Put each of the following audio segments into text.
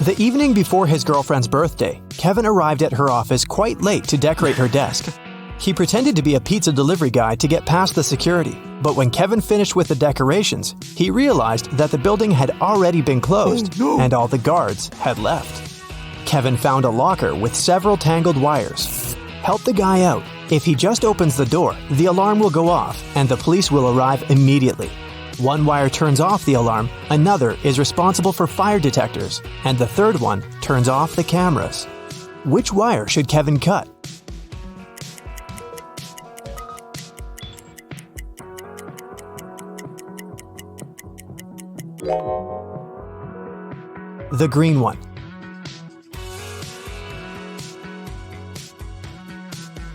The evening before his girlfriend's birthday, Kevin arrived at her office quite late to decorate her desk. He pretended to be a pizza delivery guy to get past the security, but when Kevin finished with the decorations, he realized that the building had already been closed and all the guards had left. Kevin found a locker with several tangled wires. Help the guy out. If he just opens the door, the alarm will go off and the police will arrive immediately. One wire turns off the alarm, another is responsible for fire detectors, and the third one turns off the cameras. Which wire should Kevin cut? The green one.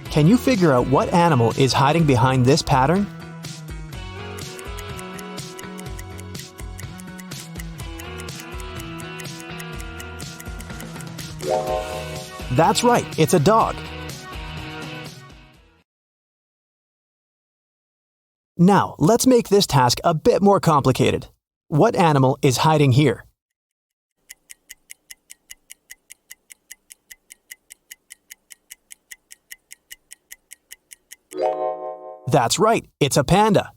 Can you figure out what animal is hiding behind this pattern? That's right, it's a dog. Now, let's make this task a bit more complicated. What animal is hiding here? That's right, it's a panda.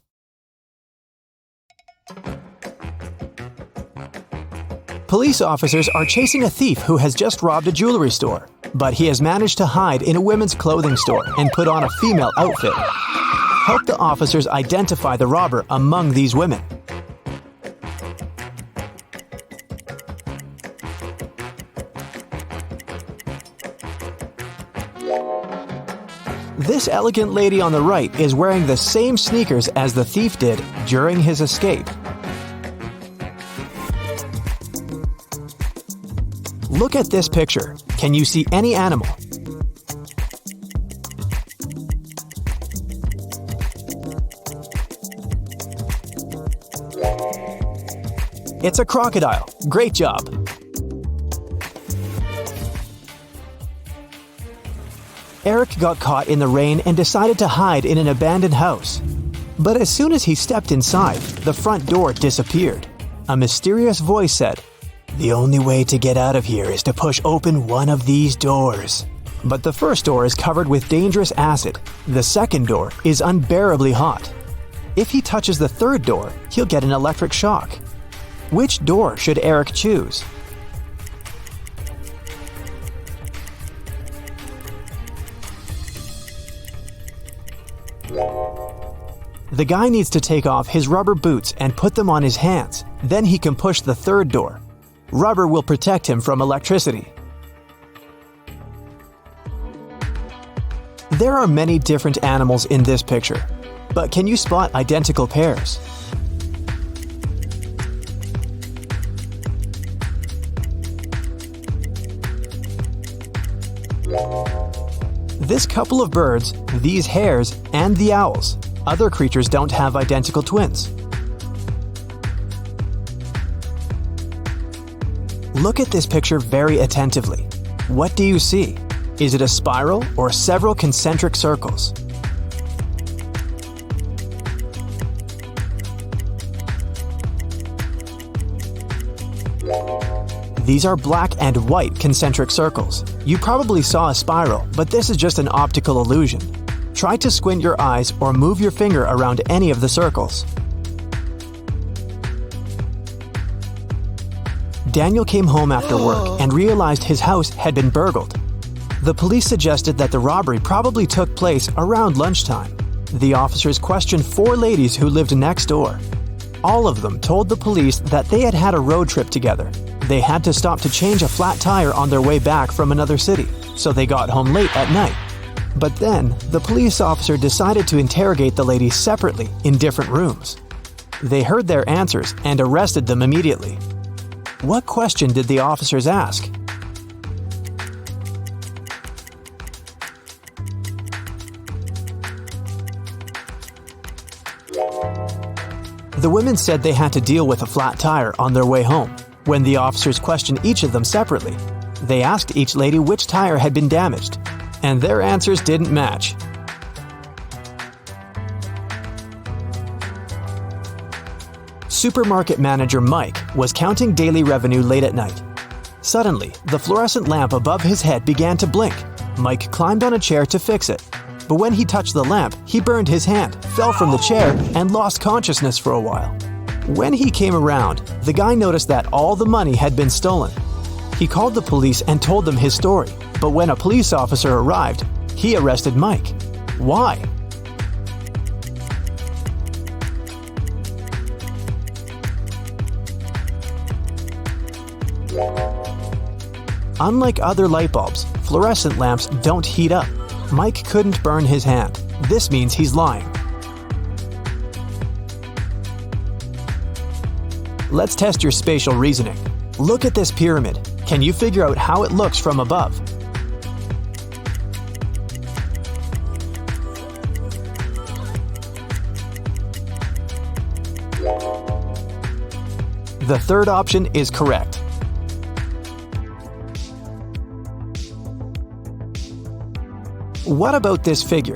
Police officers are chasing a thief who has just robbed a jewelry store, but he has managed to hide in a women's clothing store and put on a female outfit. Help the officers identify the robber among these women. This elegant lady on the right is wearing the same sneakers as the thief did during his escape. Look at this picture. Can you see any animal? It's a crocodile. Great job. Eric got caught in the rain and decided to hide in an abandoned house. But as soon as he stepped inside, the front door disappeared. A mysterious voice said, "The only way to get out of here is to push open one of these doors." But the first door is covered with dangerous acid. The second door is unbearably hot. If he touches the third door, he'll get an electric shock. Which door should Eric choose? The guy needs to take off his rubber boots and put them on his hands. Then he can push the third door. Rubber will protect him from electricity. There are many different animals in this picture, but can you spot identical pairs? This couple of birds, these hares, and the owls. Other creatures don't have identical twins. Look at this picture very attentively. What do you see? Is it a spiral or several concentric circles? These are black and white concentric circles. You probably saw a spiral, but this is just an optical illusion. Try to squint your eyes or move your finger around any of the circles. Daniel came home after work and realized his house had been burgled. The police suggested that the robbery probably took place around lunchtime. The officers questioned 4 ladies who lived next door. All of them told the police that they had had a road trip together. They had to stop to change a flat tire on their way back from another city, so they got home late at night. But then, the police officer decided to interrogate the ladies separately in different rooms. They heard their answers and arrested them immediately. What question did the officers ask? The women said they had to deal with a flat tire on their way home. When the officers questioned each of them separately, they asked each lady which tire had been damaged, and their answers didn't match. Supermarket manager Mike was counting daily revenue late at night. Suddenly, the fluorescent lamp above his head began to blink. Mike climbed on a chair to fix it. But when he touched the lamp, he burned his hand, fell from the chair, and lost consciousness for a while. When he came around, the guy noticed that all the money had been stolen. He called the police and told them his story, but when a police officer arrived, he arrested Mike. Why? Unlike other light bulbs, fluorescent lamps don't heat up. Mike couldn't burn his hand. This means he's lying. Let's test your spatial reasoning. Look at this pyramid. Can you figure out how it looks from above? The third option is correct. What about this figure?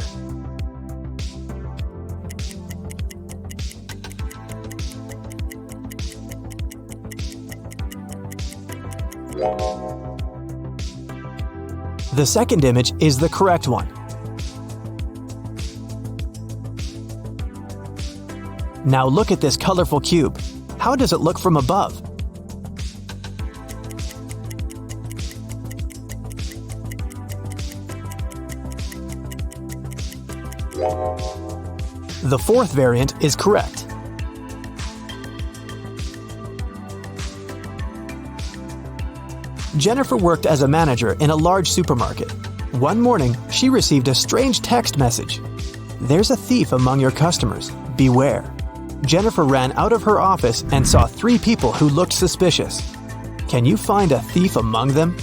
The second image is the correct one. Now look at this colorful cube. How does it look from above? The fourth variant is correct. Jennifer worked as a manager in a large supermarket. One morning, she received a strange text message. "There's a thief among your customers. Beware." Jennifer ran out of her office and saw 3 people who looked suspicious. Can you find a thief among them?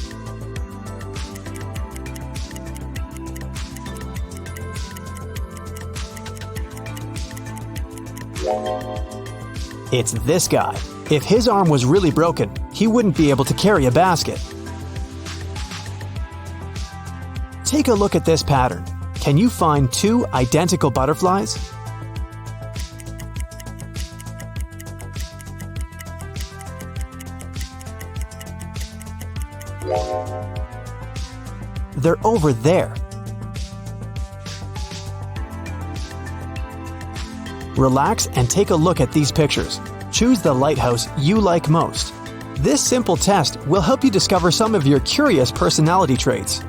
It's this guy. If his arm was really broken, he wouldn't be able to carry a basket. Take a look at this pattern. Can you find 2 identical butterflies? They're over there. Relax and take a look at these pictures. Choose the lighthouse you like most. This simple test will help you discover some of your curious personality traits.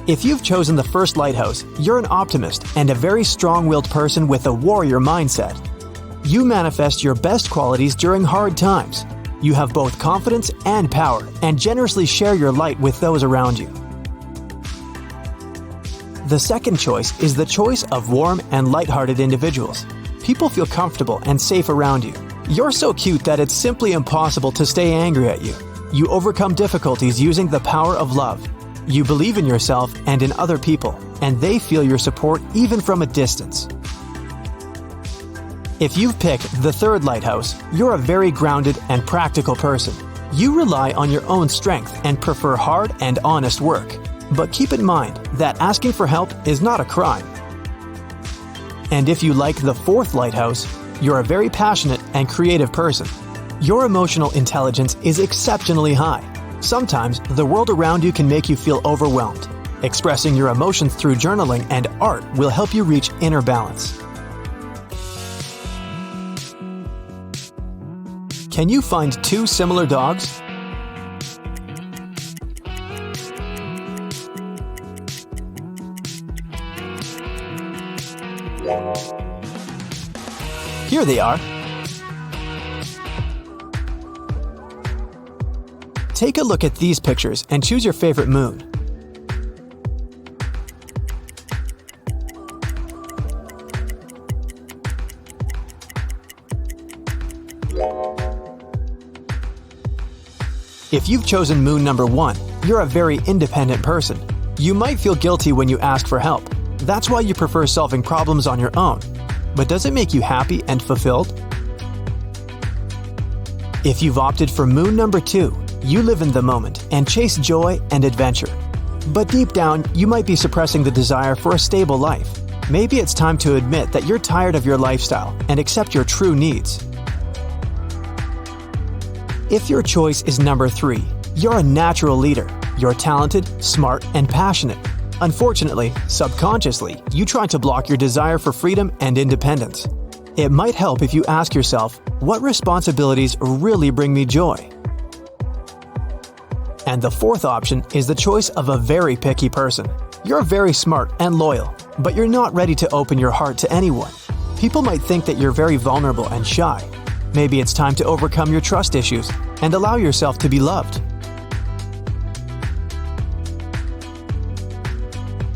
If you've chosen the first lighthouse, you're an optimist and a very strong-willed person with a warrior mindset. You manifest your best qualities during hard times. You have both confidence and power, and generously share your light with those around you. The second choice is the choice of warm and lighthearted individuals. People feel comfortable and safe around you. You're so cute that it's simply impossible to stay angry at you. You overcome difficulties using the power of love. You believe in yourself and in other people, and they feel your support even from a distance. If you've picked the third lighthouse, you're a very grounded and practical person. You rely on your own strength and prefer hard and honest work. But keep in mind that asking for help is not a crime. And if you like the fourth lighthouse, you're a very passionate and creative person. Your emotional intelligence is exceptionally high. Sometimes the world around you can make you feel overwhelmed. Expressing your emotions through journaling and art will help you reach inner balance. Can you find 2 similar dogs? Here they are. Take a look at these pictures and choose your favorite moon. If you've chosen moon number 1, you're a very independent person. You might feel guilty when you ask for help. That's why you prefer solving problems on your own. But does it make you happy and fulfilled? If you've opted for moon number 2, you live in the moment and chase joy and adventure. But deep down, you might be suppressing the desire for a stable life. Maybe it's time to admit that you're tired of your lifestyle and accept your true needs. If your choice is number 3, you're a natural leader. You're talented, smart, and passionate. Unfortunately, subconsciously, you try to block your desire for freedom and independence. It might help if you ask yourself, what responsibilities really bring me joy? And the 4th option is the choice of a very picky person. You're very smart and loyal, but you're not ready to open your heart to anyone. People might think that you're very vulnerable and shy. Maybe it's time to overcome your trust issues and allow yourself to be loved.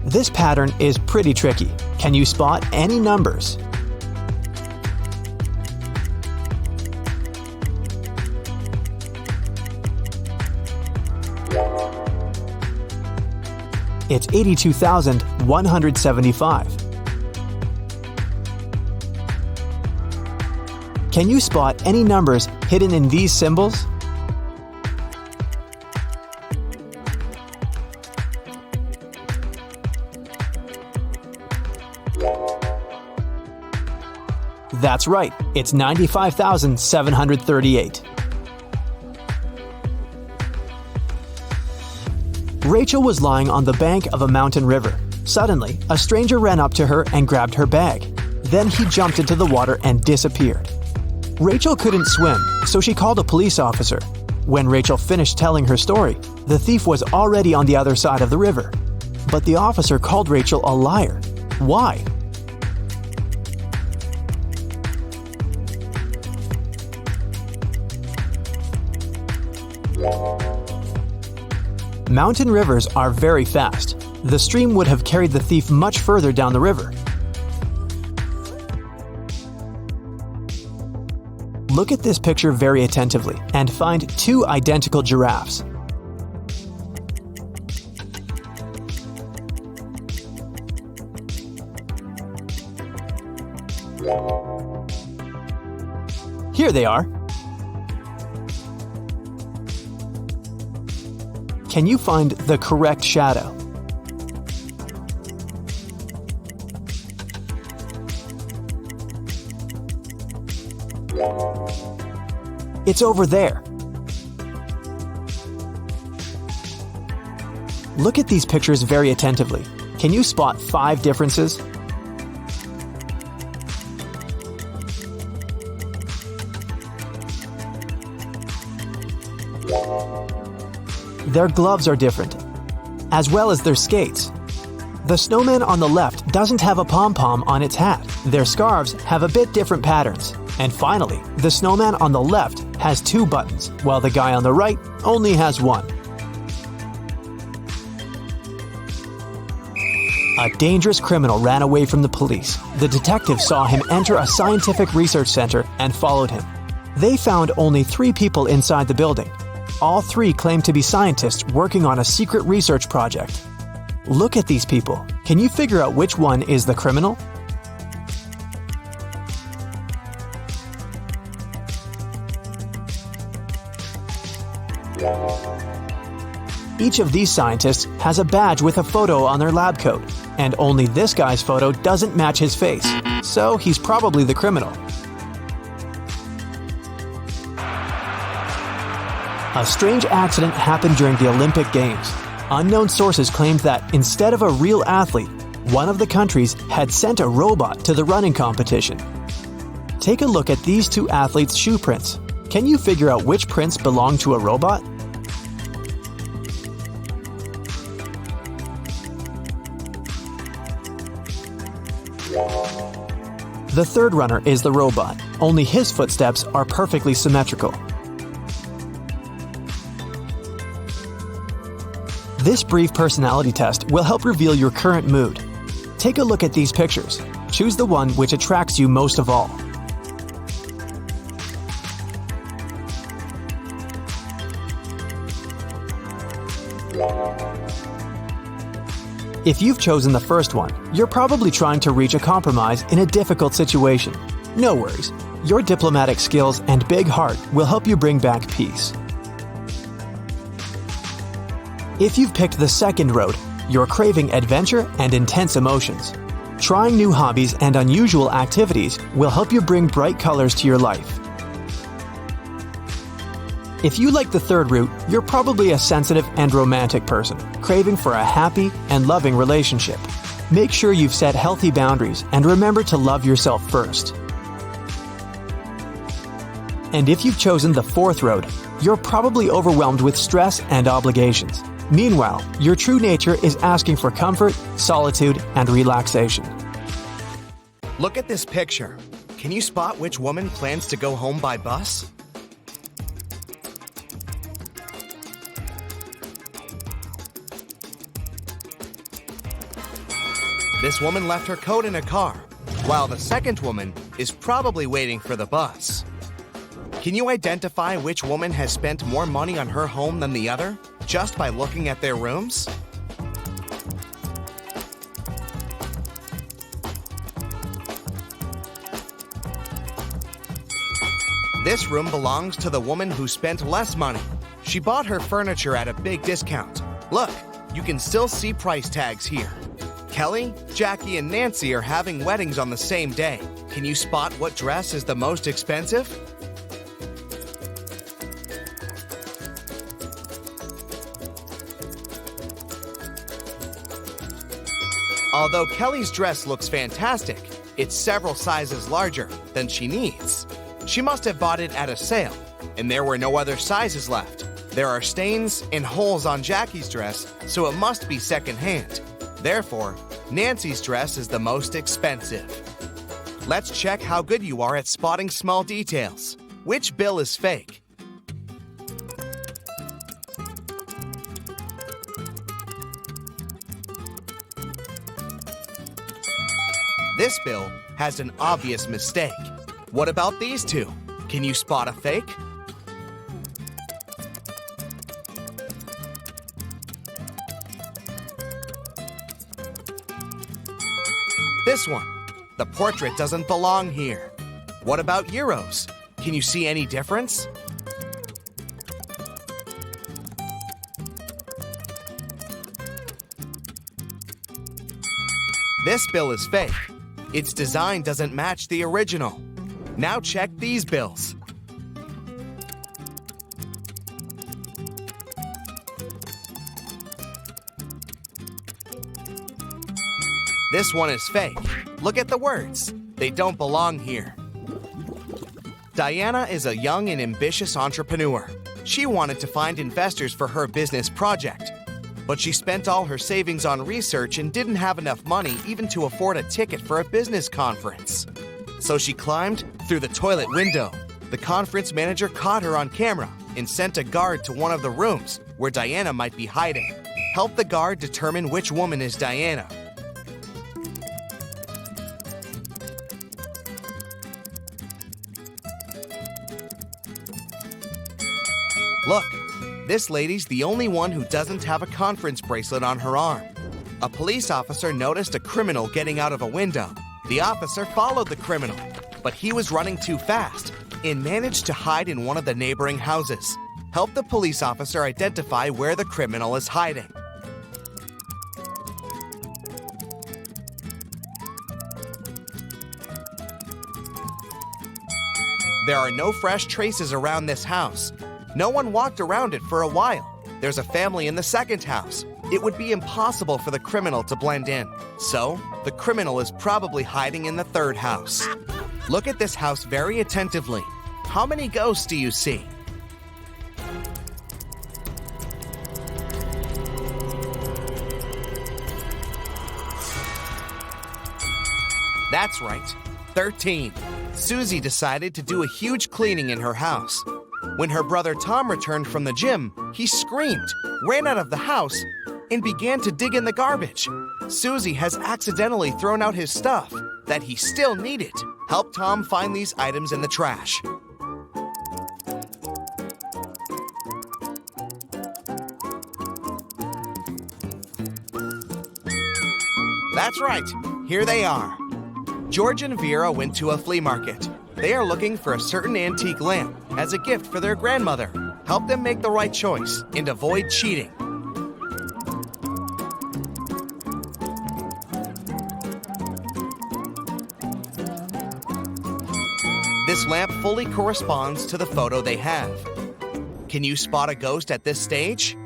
This pattern is pretty tricky. Can you spot any numbers? It's 82,175. Can you spot any numbers hidden in these symbols? That's right, it's 95,738. Rachel was lying on the bank of a mountain river. Suddenly, a stranger ran up to her and grabbed her bag. Then he jumped into the water and disappeared. Rachel couldn't swim, so she called a police officer. When Rachel finished telling her story, the thief was already on the other side of the river. But the officer called Rachel a liar. Why? Mountain rivers are very fast. The stream would have carried the thief much further down the river. Look at this picture very attentively and find 2 identical giraffes. Here they are. Can you find the correct shadow? It's over there. Look at these pictures very attentively. Can you spot 5 differences? Their gloves are different, as well as their skates. The snowman on the left doesn't have a pom-pom on its hat. Their scarves have a bit different patterns. And finally, the snowman on the left has 2 buttons, while the guy on the right only has 1. A dangerous criminal ran away from the police. The detective saw him enter a scientific research center and followed him. They found only 3 people inside the building. All 3 claimed to be scientists working on a secret research project. Look at these people. Can you figure out which one is the criminal? Each of these scientists has a badge with a photo on their lab coat, and only this guy's photo doesn't match his face, so he's probably the criminal. A strange accident happened during the Olympic Games. Unknown sources claimed that instead of a real athlete, one of the countries had sent a robot to the running competition. Take a look at these 2 athletes' shoe prints. Can you figure out which prints belong to a robot? The 3rd runner is the robot, only his footsteps are perfectly symmetrical. This brief personality test will help reveal your current mood. Take a look at these pictures. Choose the one which attracts you most of all. If you've chosen the first one, you're probably trying to reach a compromise in a difficult situation. No worries. Your diplomatic skills and big heart will help you bring back peace. If you've picked the second road, you're craving adventure and intense emotions. Trying new hobbies and unusual activities will help you bring bright colors to your life. If you like the third route, you're probably a sensitive and romantic person, craving for a happy and loving relationship. Make sure you've set healthy boundaries and remember to love yourself first. And if you've chosen the fourth road, you're probably overwhelmed with stress and obligations. Meanwhile, your true nature is asking for comfort, solitude, and relaxation. Look at this picture. Can you spot which woman plans to go home by bus? This woman left her coat in a car, while the second woman is probably waiting for the bus. Can you identify which woman has spent more money on her home than the other, just by looking at their rooms? This room belongs to the woman who spent less money. She bought her furniture at a big discount. Look, you can still see price tags here. Kelly, Jackie, and Nancy are having weddings on the same day. Can you spot what dress is the most expensive? Although Kelly's dress looks fantastic, it's several sizes larger than she needs. She must have bought it at a sale, and there were no other sizes left. There are stains and holes on Jackie's dress, so it must be secondhand. Therefore, Nancy's dress is the most expensive. Let's check how good you are at spotting small details. Which bill is fake? This bill has an obvious mistake. What about these two? Can you spot a fake? This one. The portrait doesn't belong here. What about euros? Can you see any difference? This bill is fake. Its design doesn't match the original. Now check these bills. This one is fake. Look at the words. They don't belong here. Diana is a young and ambitious entrepreneur. She wanted to find investors for her business project, but she spent all her savings on research and didn't have enough money even to afford a ticket for a business conference. So she climbed through the toilet window. The conference manager caught her on camera and sent a guard to one of the rooms where Diana might be hiding. Help the guard determine which woman is Diana. Look, this lady's the only one who doesn't have a conference bracelet on her arm. A police officer noticed a criminal getting out of a window. The officer followed the criminal, but he was running too fast and managed to hide in one of the neighboring houses. Help the police officer identify where the criminal is hiding. There are no fresh traces around this house. No one walked around it for a while. There's a family in the second house. It would be impossible for the criminal to blend in. So, the criminal is probably hiding in the third house. Look at this house very attentively. How many ghosts do you see? That's right, 13. Susie decided to do a huge cleaning in her house. When her brother Tom returned from the gym, he screamed, ran out of the house, and began to dig in the garbage. Susie has accidentally thrown out his stuff that he still needed. Help Tom find these items in the trash. That's right, here they are. George and Vera went to a flea market. They are looking for a certain antique lamp as a gift for their grandmother. Help them make the right choice and avoid cheating. This lamp fully corresponds to the photo they have. Can you spot a ghost at this stage?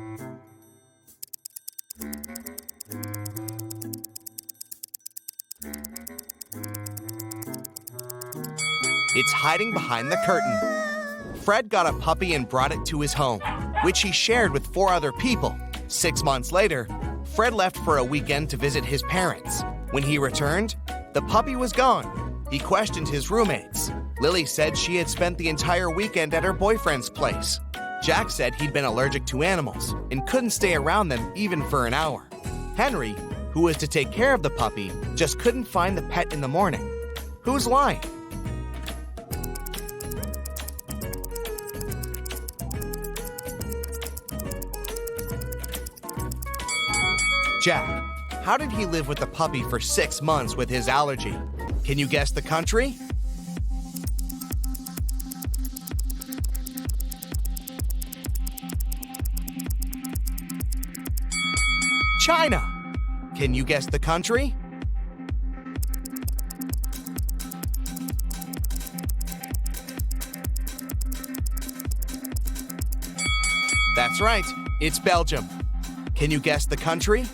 It's hiding behind the curtain. Fred got a puppy and brought it to his home, which he shared with 4 other people. 6 months later, Fred left for a weekend to visit his parents. When he returned, the puppy was gone. He questioned his roommates. Lily said she had spent the entire weekend at her boyfriend's place. Jack said he'd been allergic to animals and couldn't stay around them even for an hour. Henry, who was to take care of the puppy, just couldn't find the pet in the morning. Who's lying? Jack. How did he live with the puppy for 6 months with his allergy? Can you guess the country? China. Can you guess the country? That's right, it's Belgium. Can you guess the country?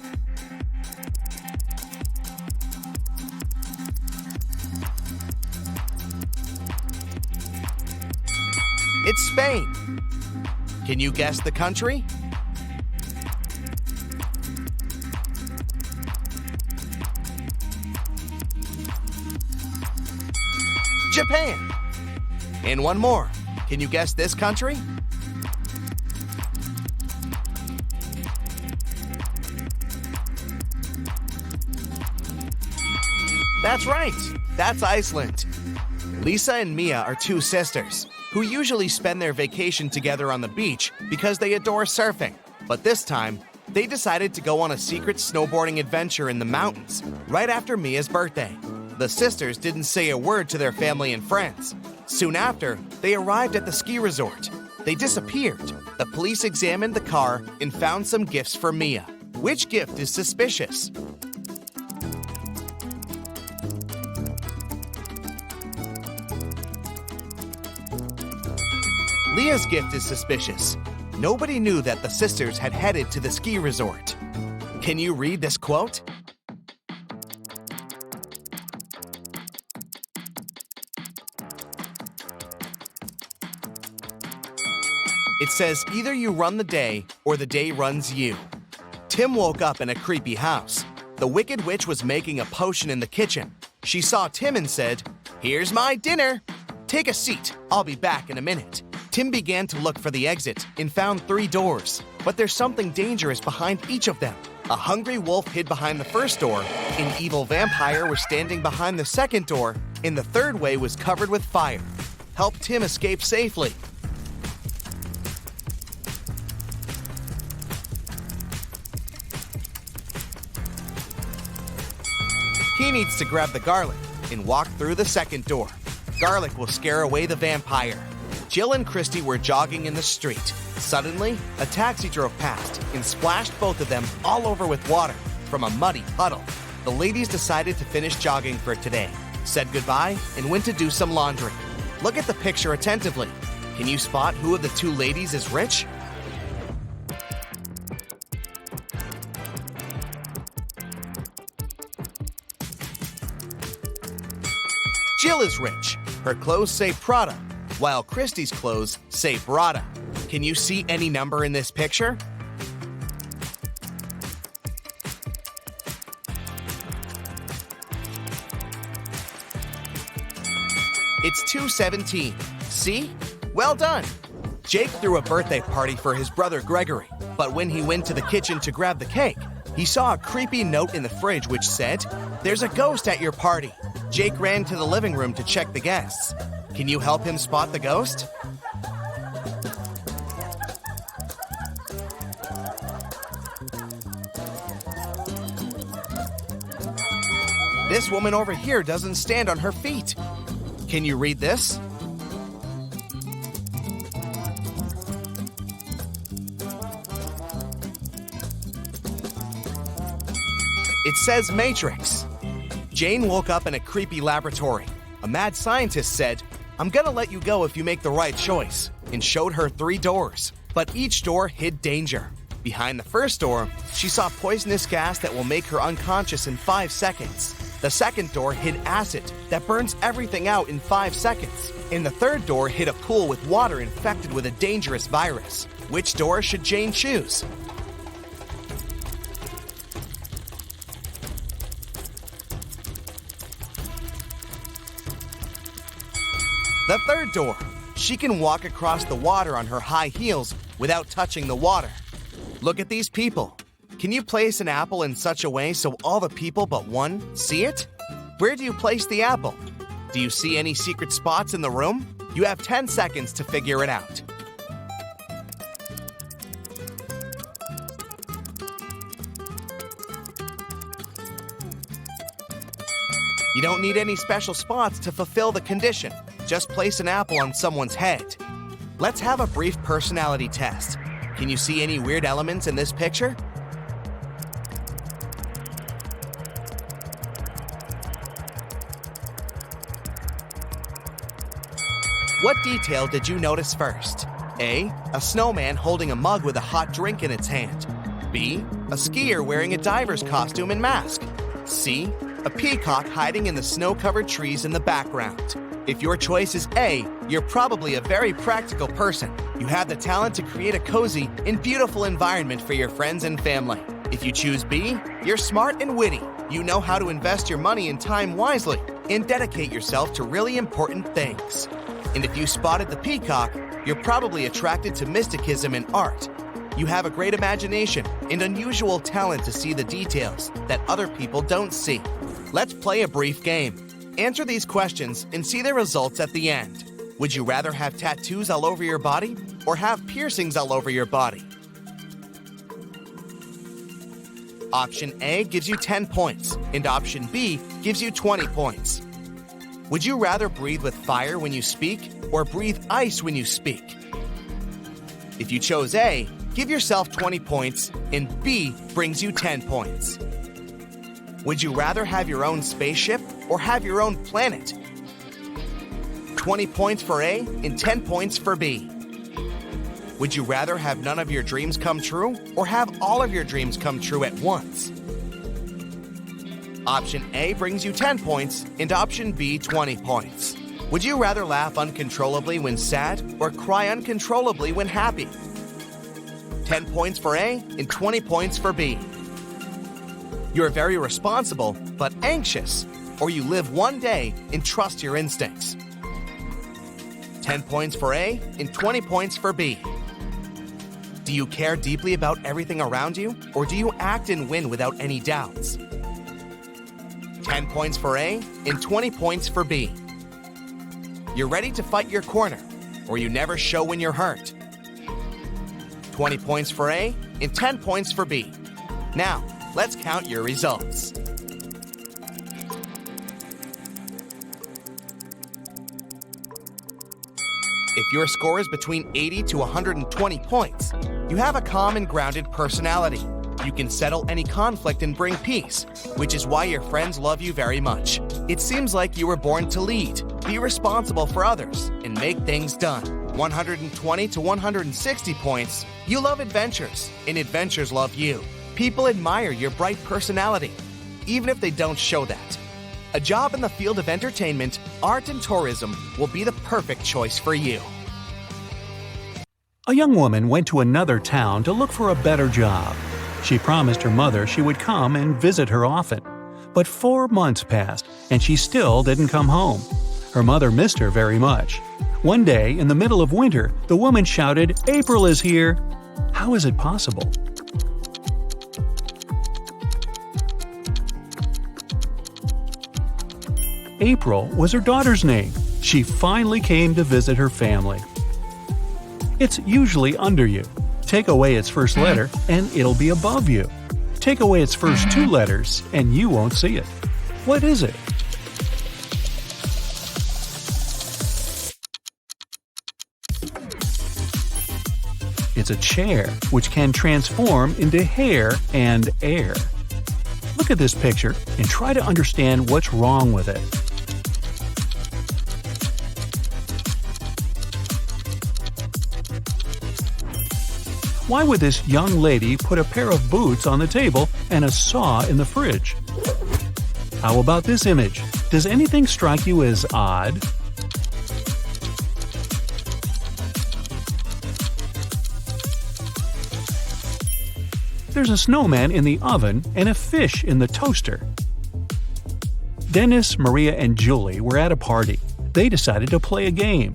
It's Spain. Can you guess the country? Japan. And one more. Can you guess this country? That's right. That's Iceland. Lisa and Mia are 2 sisters who usually spend their vacation together on the beach because they adore surfing. But this time, they decided to go on a secret snowboarding adventure in the mountains right after Mia's birthday. The sisters didn't say a word to their family and friends. Soon after, they arrived at the ski resort. They disappeared. The police examined the car and found some gifts for Mia. Which gift is suspicious? Leah's gift is suspicious. Nobody knew that the sisters had headed to the ski resort. Can you read this quote? It says, either you run the day or the day runs you. Tim woke up in a creepy house. The Wicked Witch was making a potion in the kitchen. She saw Tim and said, "Here's my dinner. Take a seat. I'll be back in a minute." Tim began to look for the exit and found 3 doors, but there's something dangerous behind each of them. A hungry wolf hid behind the first door, an evil vampire was standing behind the second door, and the third way was covered with fire. Help Tim escape safely. He needs to grab the garlic and walk through the second door. Garlic will scare away the vampire. Jill and Christy were jogging in the street. Suddenly, a taxi drove past and splashed both of them all over with water from a muddy puddle. The ladies decided to finish jogging for today, said goodbye, and went to do some laundry. Look at the picture attentively. Can you spot who of the 2 ladies is rich? Jill is rich. Her clothes say Prada, while Christy's clothes say Brada. Can you see any number in this picture? It's 217. See? Well done. Jake threw a birthday party for his brother Gregory, but when he went to the kitchen to grab the cake, he saw a creepy note in the fridge which said, "There's a ghost at your party." Jake ran to the living room to check the guests. Can you help him spot the ghost? This woman over here doesn't stand on her feet. Can you read this? It says Matrix. Jane woke up in a creepy laboratory. A mad scientist said, I'm gonna let you go if you make the right choice, and showed her 3 doors, but each door hid danger. Behind the first door, she saw poisonous gas that will make her unconscious in 5 seconds. The second door hid acid that burns everything out in 5 seconds. And the third door hid a pool with water infected with a dangerous virus. Which door should Jane choose? The third door. She can walk across the water on her high heels without touching the water. Look at these people. Can you place an apple in such a way so all the people but one see it? Where do you place the apple? Do you see any secret spots in the room? You have 10 seconds to figure it out. You don't need any special spots to fulfill the condition. Just place an apple on someone's head. Let's have a brief personality test. Can you see any weird elements in this picture? What detail did you notice first? A. A snowman holding a mug with a hot drink in its hand. B. A skier wearing a diver's costume and mask. C. A peacock hiding in the snow-covered trees in the background. If your choice is A, you're probably a very practical person. You have the talent to create a cozy and beautiful environment for your friends and family. If you choose B, you're smart and witty. You know how to invest your money and time wisely and dedicate yourself to really important things. And if you spotted the peacock, you're probably attracted to mysticism and art. You have a great imagination and unusual talent to see the details that other people don't see. Let's play a brief game. Answer these questions and see the results at the end. Would you rather have tattoos all over your body or have piercings all over your body? Option A gives you 10 points, and option B gives you 20 points. Would you rather breathe with fire when you speak or breathe ice when you speak? If you chose A, give yourself 20 points, and B brings you 10 points. Would you rather have your own spaceship or have your own planet? 20 points for A and 10 points for B. Would you rather have none of your dreams come true or have all of your dreams come true at once? Option A brings you 10 points and option B 20 points. Would you rather laugh uncontrollably when sad or cry uncontrollably when happy? 10 points for A and 20 points for B. You're very responsible but anxious, or you live one day and trust your instincts. 10 points for A and 20 points for B. Do you care deeply about everything around you, or do you act and win without any doubts? 10 points for A and 20 points for B. You're ready to fight your corner, or you never show when you're hurt. 20 points for A and 10 points for B. Now, let's count your results. If your score is between 80 to 120 points, you have a calm and grounded personality. You can settle any conflict and bring peace, which is why your friends love you very much. It seems like you were born to lead, be responsible for others, and make things done. 120 to 160 points, you love adventures, and adventures love you. People admire your bright personality, even if they don't show that. A job in the field of entertainment, art, and tourism will be the perfect choice for you. A young woman went to another town to look for a better job. She promised her mother she would come and visit her often. But 4 months passed, and she still didn't come home. Her mother missed her very much. One day, in the middle of winter, the woman shouted, "April is here!" How is it possible? April was her daughter's name. She finally came to visit her family. It's usually under you. Take away its first letter, and it'll be above you. Take away its first 2 letters, and you won't see it. What is it? It's a chair, which can transform into hair and air. Look at this picture and try to understand what's wrong with it. Why would this young lady put a pair of boots on the table and a saw in the fridge? How about this image? Does anything strike you as odd? There's a snowman in the oven and a fish in the toaster. Dennis, Maria, and Julie were at a party. They decided to play a game.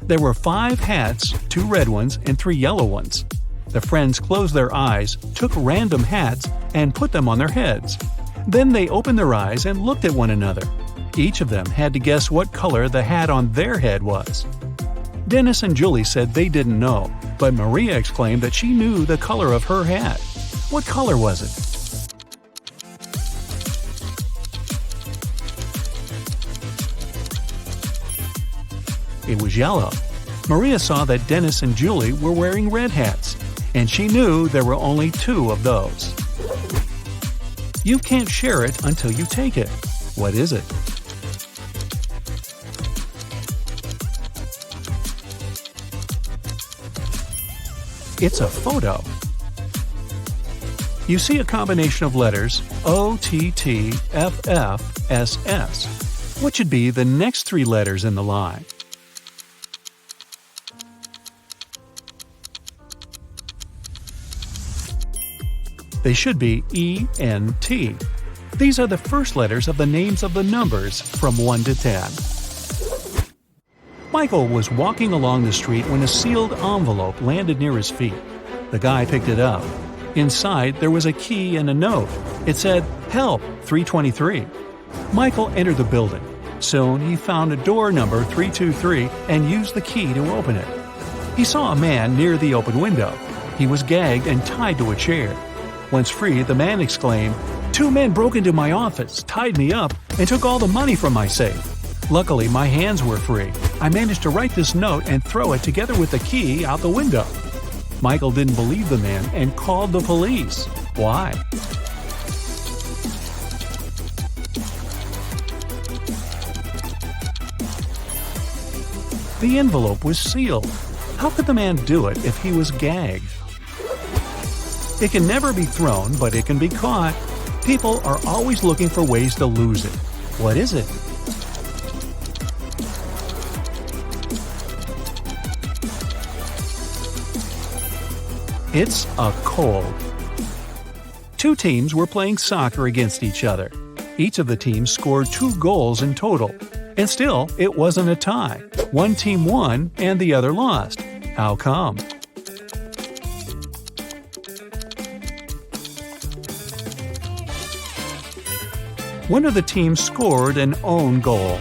There were 5 hats, 2 red ones and 3 yellow ones. The friends closed their eyes, took random hats, and put them on their heads. Then they opened their eyes and looked at one another. Each of them had to guess what color the hat on their head was. Dennis and Julie said they didn't know, but Maria exclaimed that she knew the color of her hat. What color was it? It was yellow. Maria saw that Dennis and Julie were wearing red hats, and she knew there were only 2 of those. You can't share it until you take it. What is it? It's a photo. You see a combination of letters OTTFFSS. What should be the next 3 letters in the line? They should be ENT. These are the first letters of the names of the numbers from 1 to 10. Michael was walking along the street when a sealed envelope landed near his feet. The guy picked it up. Inside, there was a key and a note. It said, "Help, 323." Michael entered the building. Soon, he found a door number 323 and used the key to open it. He saw a man near the open window. He was gagged and tied to a chair. Once free, the man exclaimed, "2 men broke into my office, tied me up, and took all the money from my safe. Luckily, my hands were free. I managed to write this note and throw it together with the key out the window." Michael didn't believe the man and called the police. Why? The envelope was sealed. How could the man do it if he was gagged? It can never be thrown, but it can be caught. People are always looking for ways to lose it. What is it? It's a cold. 2 teams were playing soccer against each other. Each of the teams scored 2 goals in total. And still, it wasn't a tie. One team won and the other lost. How come? One of the teams scored an own goal.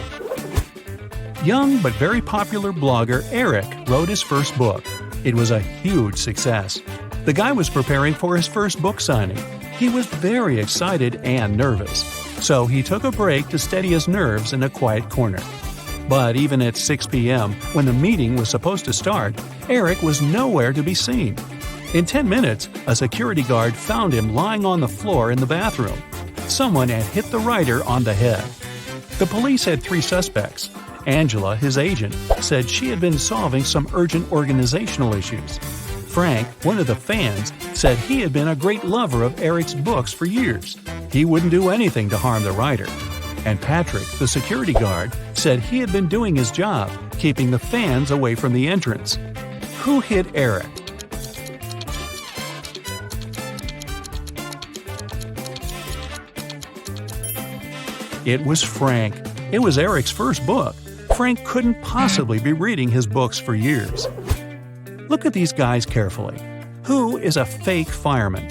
Young but very popular blogger Eric wrote his first book. It was a huge success. The guy was preparing for his first book signing. He was very excited and nervous, so he took a break to steady his nerves in a quiet corner. But even at 6 p.m., when the meeting was supposed to start, Eric was nowhere to be seen. In 10 minutes, a security guard found him lying on the floor in the bathroom. Someone had hit the writer on the head. The police had 3 suspects. Angela, his agent, said she had been solving some urgent organizational issues. Frank, one of the fans, said he had been a great lover of Eric's books for years. He wouldn't do anything to harm the writer. And Patrick, the security guard, said he had been doing his job, keeping the fans away from the entrance. Who hit Eric? It was Frank. It was Eric's first book. Frank couldn't possibly be reading his books for years. Look at these guys carefully. Who is a fake fireman?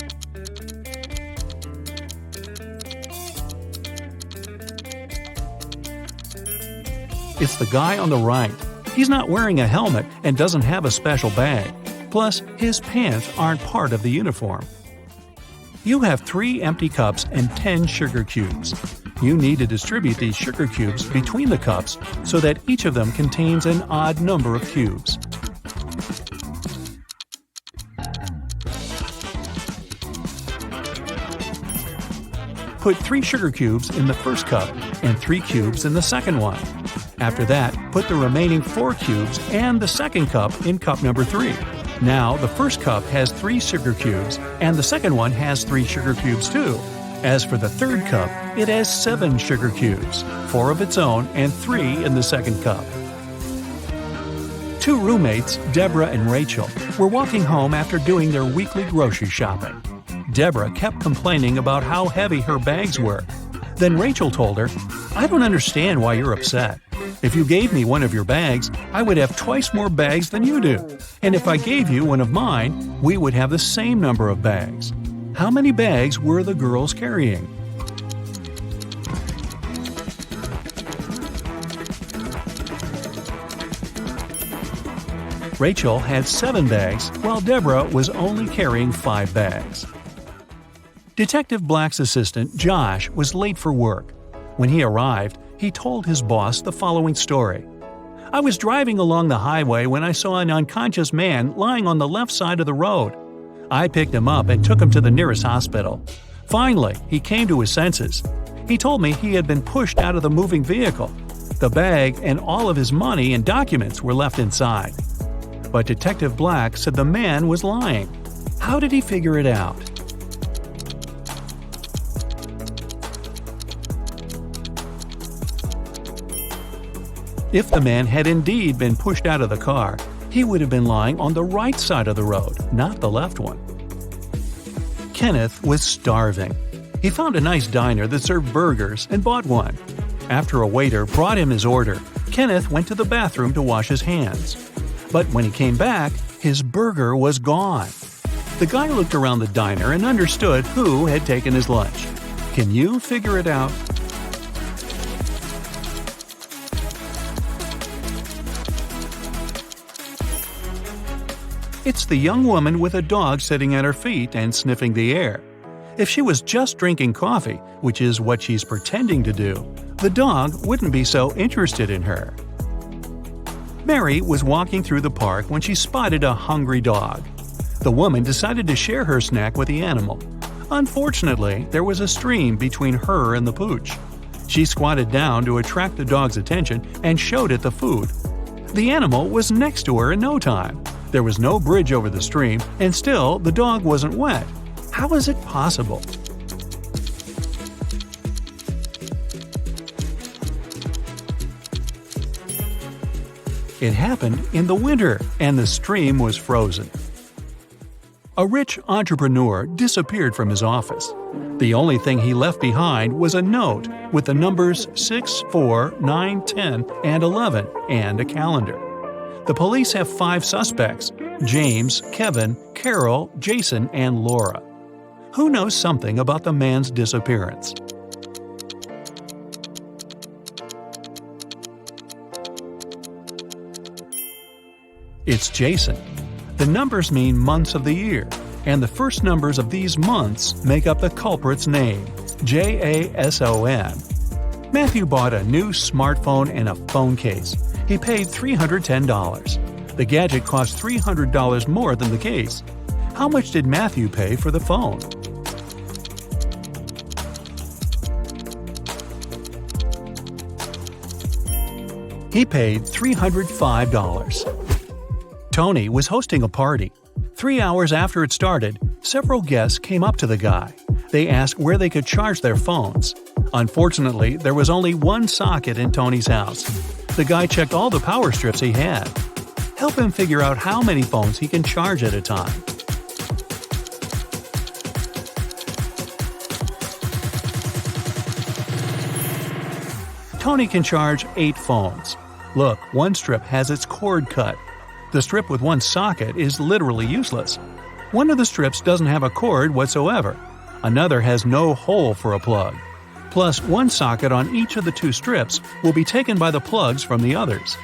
It's the guy on the right. He's not wearing a helmet and doesn't have a special bag. Plus, his pants aren't part of the uniform. You have 3 empty cups and 10 sugar cubes. You need to distribute these sugar cubes between the cups so that each of them contains an odd number of cubes. Put 3 sugar cubes in the first cup and 3 cubes in the second one. After that, put the remaining 4 cubes and the second cup in cup number 3. Now, the first cup has 3 sugar cubes, and the second one has 3 sugar cubes too. As for the third cup, it has 7 sugar cubes, 4 of its own and 3 in the second cup. 2 roommates, Deborah and Rachel, were walking home after doing their weekly grocery shopping. Deborah kept complaining about how heavy her bags were. Then Rachel told her, "I don't understand why you're upset. If you gave me one of your bags, I would have twice more bags than you do. And if I gave you one of mine, we would have the same number of bags." How many bags were the girls carrying? Rachel had 7 bags, while Deborah was only carrying 5 bags. Detective Black's assistant, Josh, was late for work. When he arrived, he told his boss the following story. "I was driving along the highway when I saw an unconscious man lying on the left side of the road. I picked him up and took him to the nearest hospital. Finally, he came to his senses. He told me he had been pushed out of the moving vehicle. The bag and all of his money and documents were left inside." But Detective Black said the man was lying. How did he figure it out? If the man had indeed been pushed out of the car, he would have been lying on the right side of the road, not the left one. Kenneth was starving. He found a nice diner that served burgers and bought one. After a waiter brought him his order, Kenneth went to the bathroom to wash his hands. But when he came back, his burger was gone. The guy looked around the diner and understood who had taken his lunch. Can you figure it out? It's the young woman with a dog sitting at her feet and sniffing the air. If she was just drinking coffee, which is what she's pretending to do, the dog wouldn't be so interested in her. Mary was walking through the park when she spotted a hungry dog. The woman decided to share her snack with the animal. Unfortunately, there was a stream between her and the pooch. She squatted down to attract the dog's attention and showed it the food. The animal was next to her in no time. There was no bridge over the stream, and still the dog wasn't wet. How is it possible? It happened in the winter, and the stream was frozen. A rich entrepreneur disappeared from his office. The only thing he left behind was a note with the numbers 6, 4, 9, 10, and 11, and a calendar. The police have 5 suspects: James, Kevin, Carol, Jason, and Laura. Who knows something about the man's disappearance? It's Jason. The numbers mean months of the year, and the first numbers of these months make up the culprit's name, Jason. Matthew bought a new smartphone and a phone case. He paid $310. The gadget cost $300 more than the case. How much did Matthew pay for the phone? He paid $305. Tony was hosting a party. 3 hours after it started, several guests came up to the guy. They asked where they could charge their phones. Unfortunately, there was only one socket in Tony's house. The guy checked all the power strips he had. Help him figure out how many phones he can charge at a time. Tony can charge 8 phones. Look, one strip has its cord cut. The strip with one socket is literally useless. One of the strips doesn't have a cord whatsoever. Another has no hole for a plug. Plus, one socket on each of the 2 strips will be taken by the plugs from the others.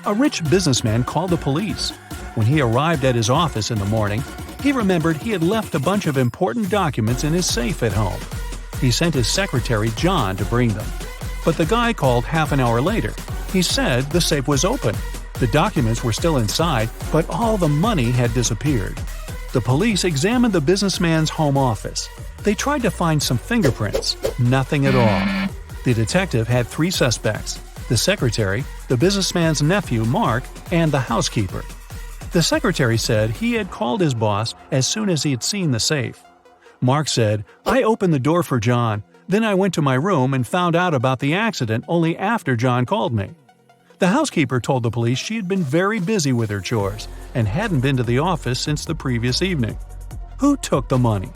A rich businessman called the police. When he arrived at his office in the morning, he remembered he had left a bunch of important documents in his safe at home. He sent his secretary, John, to bring them. But the guy called half an hour later. He said the safe was open. The documents were still inside, but all the money had disappeared. The police examined the businessman's home office. They tried to find some fingerprints. Nothing at all. The detective had 3 suspects: the secretary, the businessman's nephew, Mark, and the housekeeper. The secretary said he had called his boss as soon as he had seen the safe. Mark said, "I opened the door for John, then I went to my room and found out about the accident only after John called me." The housekeeper told the police she had been very busy with her chores and hadn't been to the office since the previous evening. Who took the money?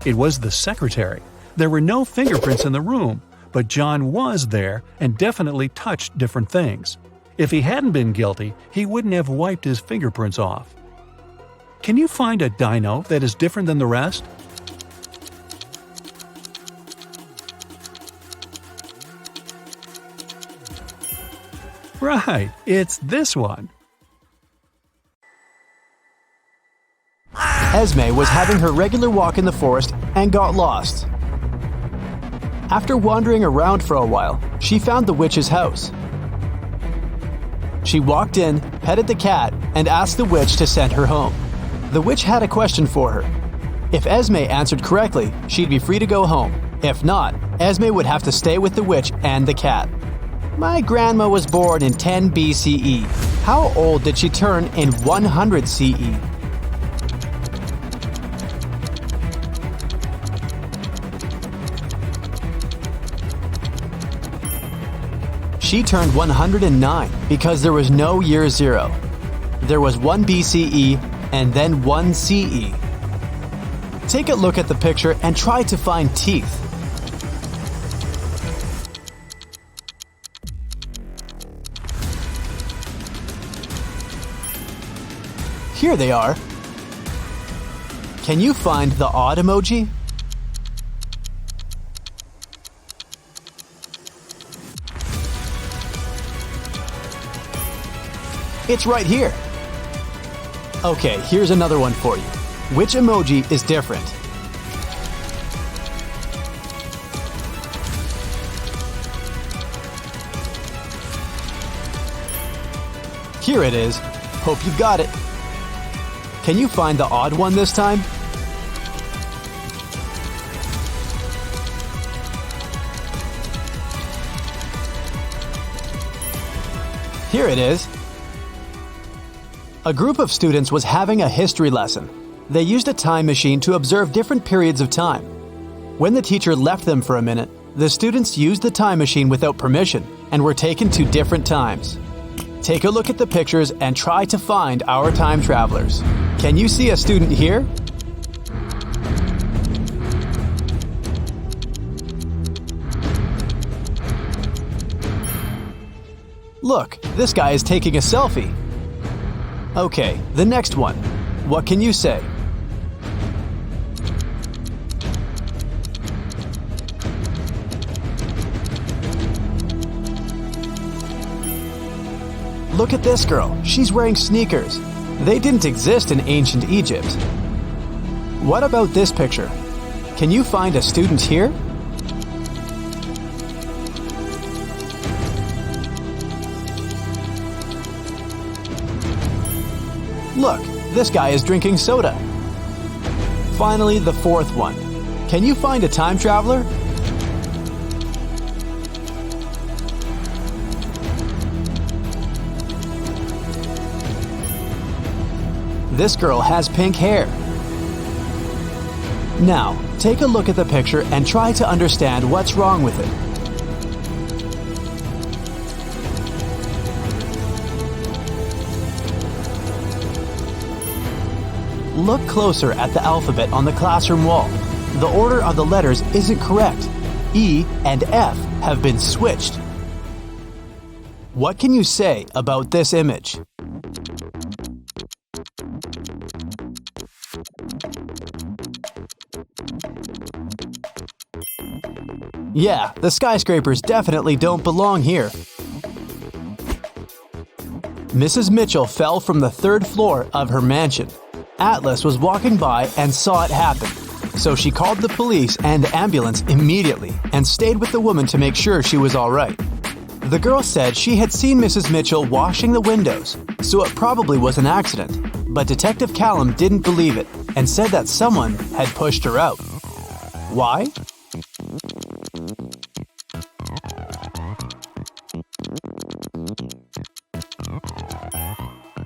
It was the secretary. There were no fingerprints in the room, but John was there and definitely touched different things. If he hadn't been guilty, he wouldn't have wiped his fingerprints off. Can you find a dino that is different than the rest? Right, it's this one. Esme was having her regular walk in the forest and got lost. After wandering around for a while, she found the witch's house. She walked in, petted the cat, and asked the witch to send her home. The witch had a question for her. If Esme answered correctly, she'd be free to go home. If not, Esme would have to stay with the witch and the cat. My grandma was born in 10 BCE. How old did she turn in 100 CE? She turned 109 because there was no year zero. There was 1 BCE and then 1 CE. Take a look at the picture and try to find teeth. Here they are. Can you find the odd emoji? It's right here. Okay, here's another one for you. Which emoji is different? Here it is. Hope you've got it. Can you find the odd one this time? Here it is. A group of students was having a history lesson. They used a time machine to observe different periods of time. When the teacher left them for a minute, the students used the time machine without permission and were taken to different times. Take a look at the pictures and try to find our time travelers. Can you see a student here? Look, this guy is taking a selfie. Okay, the next one. What can you say? Look at this girl. She's wearing sneakers. They didn't exist in ancient Egypt. What about this picture? Can you find a student here? Look, this guy is drinking soda. Finally, the fourth one. Can you find a time traveler? This girl has pink hair. Now, take a look at the picture and try to understand what's wrong with it. Look closer at the alphabet on the classroom wall. The order of the letters isn't correct. E and F have been switched. What can you say about this image? Yeah, the skyscrapers definitely don't belong here. Mrs. Mitchell fell from the 3rd floor of her mansion. Atlas was walking by and saw it happen, so she called the police and the ambulance immediately and stayed with the woman to make sure she was all right. The girl said she had seen Mrs. Mitchell washing the windows, so it probably was an accident, but Detective Callum didn't believe it and said that someone had pushed her out. Why?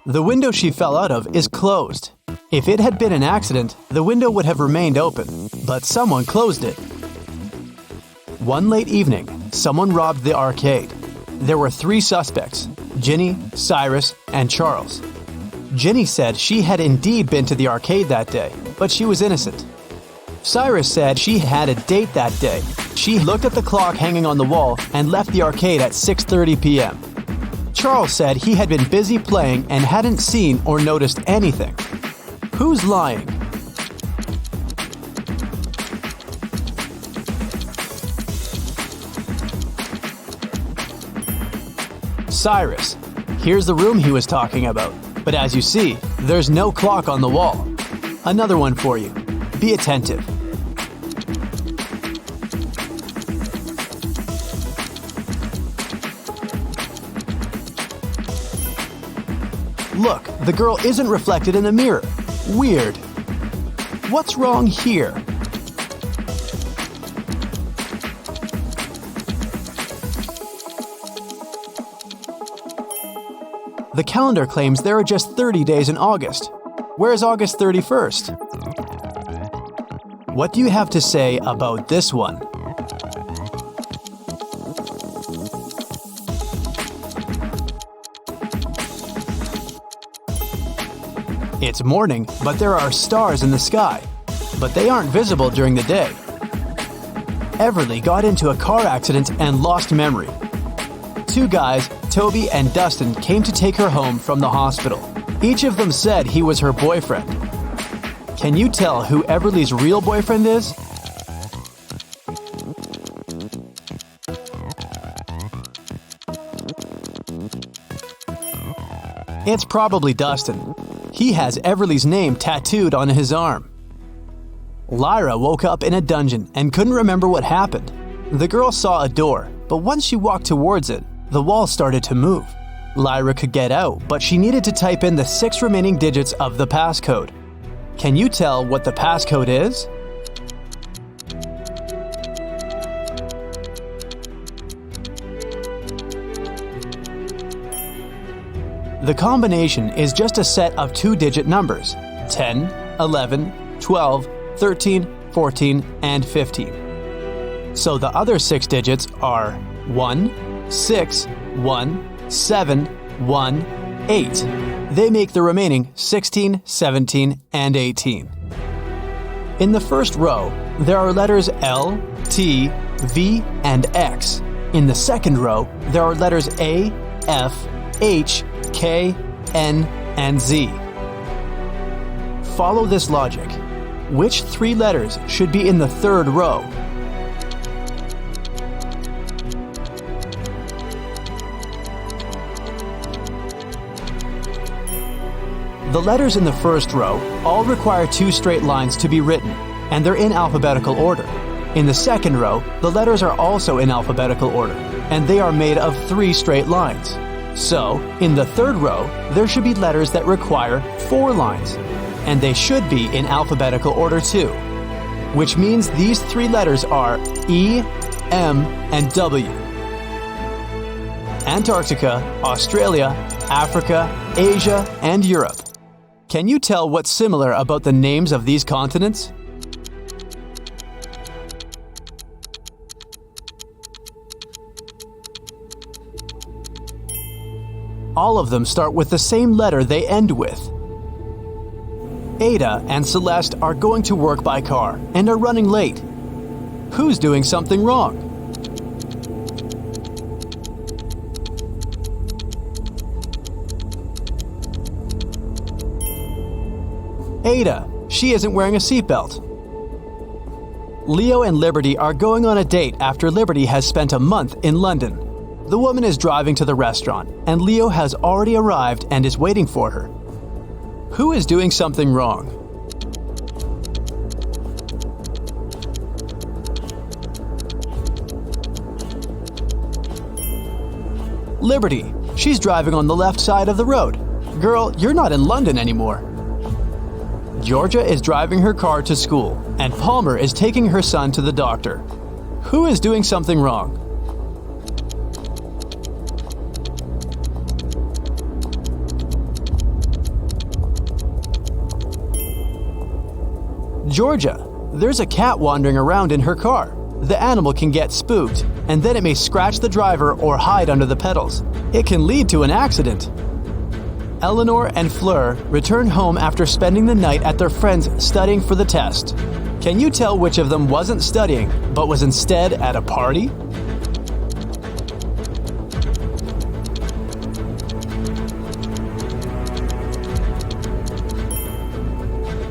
The window she fell out of is closed. If it had been an accident, the window would have remained open, but someone closed it. One late evening, someone robbed the arcade. There were 3 suspects: Ginny, Cyrus, and Charles. Ginny said she had indeed been to the arcade that day, but she was innocent. Cyrus said she had a date that day. She looked at the clock hanging on the wall and left the arcade at 6:30 p.m. Charles said he had been busy playing and hadn't seen or noticed anything. Who's lying? Cyrus. Here's the room he was talking about. But as you see, there's no clock on the wall. Another one for you. Be attentive. Look, the girl isn't reflected in the mirror. Weird. What's wrong here? The calendar claims there are just 30 days in August. Where's August 31st? What do you have to say about this one? It's morning, but there are stars in the sky. But they aren't visible during the day. Everly got into a car accident and lost memory. 2 guys, Toby and Dustin, came to take her home from the hospital. Each of them said he was her boyfriend. Can you tell who Everly's real boyfriend is? It's probably Dustin. He has Everly's name tattooed on his arm. Lyra woke up in a dungeon and couldn't remember what happened. The girl saw a door, but once she walked towards it, the wall started to move. Lyra could get out, but she needed to type in the 6 remaining digits of the passcode. Can you tell what the passcode is? The combination is just a set of 2-digit numbers: 10, 11, 12, 13, 14, and 15. So the other 6 digits are 1, 6, 1, 7, 1, 8. They make the remaining 16, 17, and 18. In the first row, there are letters L, T, V, and X. In the second row, there are letters A, F, H, K, N, and Z. Follow this logic. Which 3 letters should be in the third row? The letters in the first row all require 2 straight lines to be written, and they're in alphabetical order. In the second row, the letters are also in alphabetical order, and they are made of 3 straight lines. So, in the third row, there should be letters that require 4 lines, and they should be in alphabetical order too, which means these 3 letters are E, M, and W. Antarctica, Australia, Africa, Asia, and Europe. Can you tell what's similar about the names of these continents? All of them start with the same letter they end with. Ada and Celeste are going to work by car and are running late. Who's doing something wrong? Ada. She isn't wearing a seatbelt. Leo and Liberty are going on a date after Liberty has spent a month in London. The woman is driving to the restaurant, and Leo has already arrived and is waiting for her. Who is doing something wrong? Liberty. She's driving on the left side of the road. Girl, you're not in London anymore. Georgia is driving her car to school, and Palmer is taking her son to the doctor. Who is doing something wrong? Georgia, there's a cat wandering around in her car. The animal can get spooked, and then it may scratch the driver or hide under the pedals. It can lead to an accident. Eleanor and Fleur return home after spending the night at their friend's studying for the test. Can you tell which of them wasn't studying, but was instead at a party?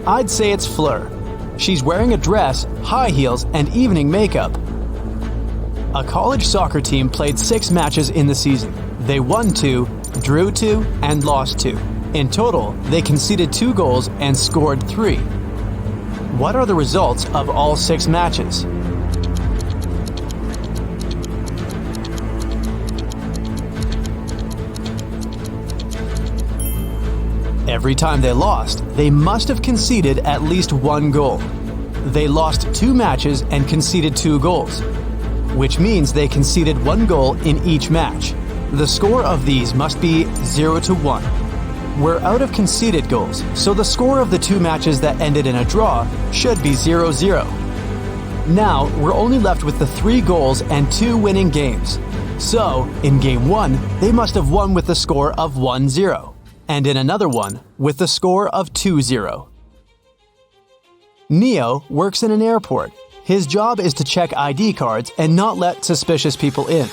I'd say it's Fleur. She's wearing a dress, high heels, and evening makeup. A college soccer team played 6 matches in the season. They won 2, drew 2, and lost 2. In total, they conceded 2 goals and scored 3. What are the results of all 6 matches? Every time they lost, they must have conceded at least 1 goal. They lost 2 matches and conceded 2 goals, which means they conceded 1 goal in each match. The score of these must be 0-1. We're out of conceded goals, so the score of the 2 matches that ended in a draw should be 0-0. Now, we're only left with the 3 goals and 2 winning games. So, in Game 1, they must have won with the score of 1-0, and in another one with the score of 2-0. Neo works in an airport. His job is to check ID cards and not let suspicious people in.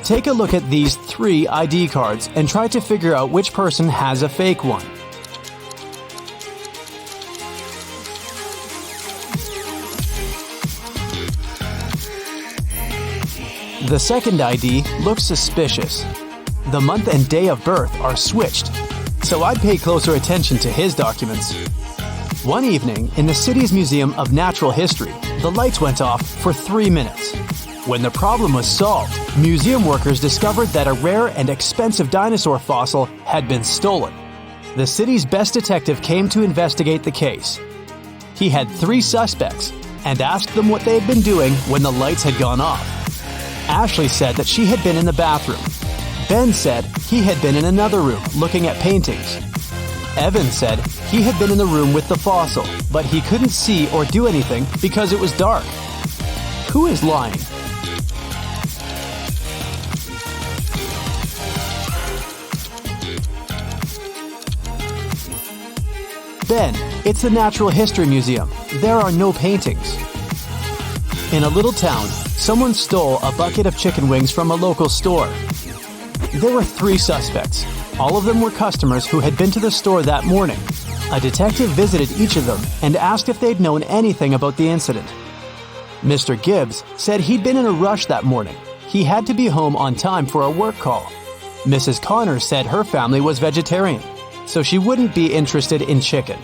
Take a look at these 3 ID cards and try to figure out which person has a fake one. The second ID looks suspicious. The month and day of birth are switched, so I'd pay closer attention to his documents. One evening, in the city's Museum of Natural History, the lights went off for 3 minutes. When the problem was solved, museum workers discovered that a rare and expensive dinosaur fossil had been stolen. The city's best detective came to investigate the case. He had 3 suspects and asked them what they had been doing when the lights had gone off. Ashley said that she had been in the bathroom. Ben said he had been in another room looking at paintings. Evan said he had been in the room with the fossil, but he couldn't see or do anything because it was dark. Who is lying? Ben, it's the Natural History Museum. There are no paintings. In a little town, someone stole a bucket of chicken wings from a local store. There were 3 suspects. All of them were customers who had been to the store that morning. A detective visited each of them and asked if they'd known anything about the incident. Mr. Gibbs said he'd been in a rush that morning. He had to be home on time for a work call. Mrs. Connor said her family was vegetarian, so she wouldn't be interested in chicken.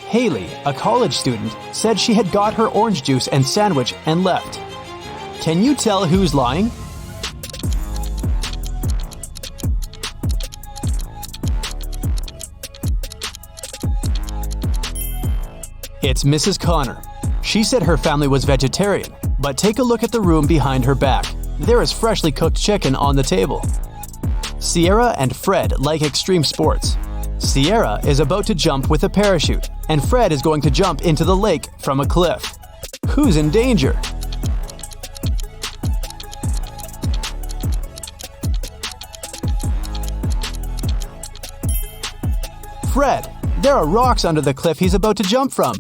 Haley, a college student, said she had got her orange juice and sandwich and left. Can you tell who's lying? It's Mrs. Connor. She said her family was vegetarian, but take a look at the room behind her back. There is freshly cooked chicken on the table. Sierra and Fred like extreme sports. Sierra is about to jump with a parachute, and Fred is going to jump into the lake from a cliff. Who's in danger? Fred, there are rocks under the cliff he's about to jump from.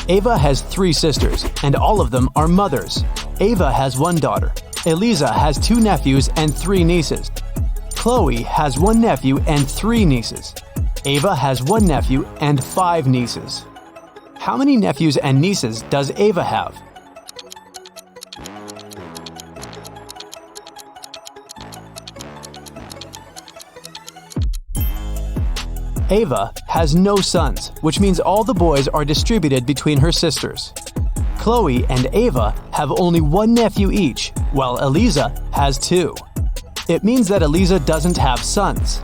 Ava has 3 sisters, and all of them are mothers. Ava has 1 daughter. Eliza has 2 nephews and 3 nieces. Chloe has 1 nephew and 3 nieces. Ava has 1 nephew and 5 nieces. How many nephews and nieces does Ava have? Ava has no sons, which means all the boys are distributed between her sisters. Chloe and Ava have only 1 nephew each, while Eliza has 2. It means that Eliza doesn't have sons.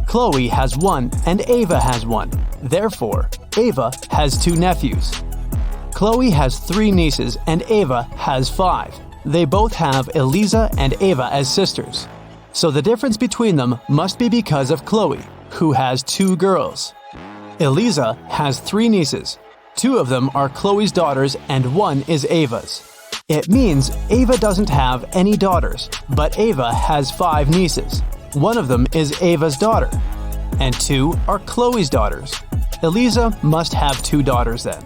Chloe has 1 and Ava has 1. Therefore, Ava has 2 nephews. Chloe has 3 nieces and Ava has 5. They both have Eliza and Ava as sisters. So the difference between them must be because of Chloe, who has 2 girls. Eliza has 3 nieces. 2 of them are Chloe's daughters and 1 is Ava's. It means Ava doesn't have any daughters, but Ava has 5 nieces. 1 of them is Ava's daughter, and 2 are Chloe's daughters. Eliza must have 2 daughters then.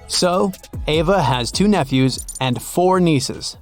So, Ava has 2 nephews and 4 nieces.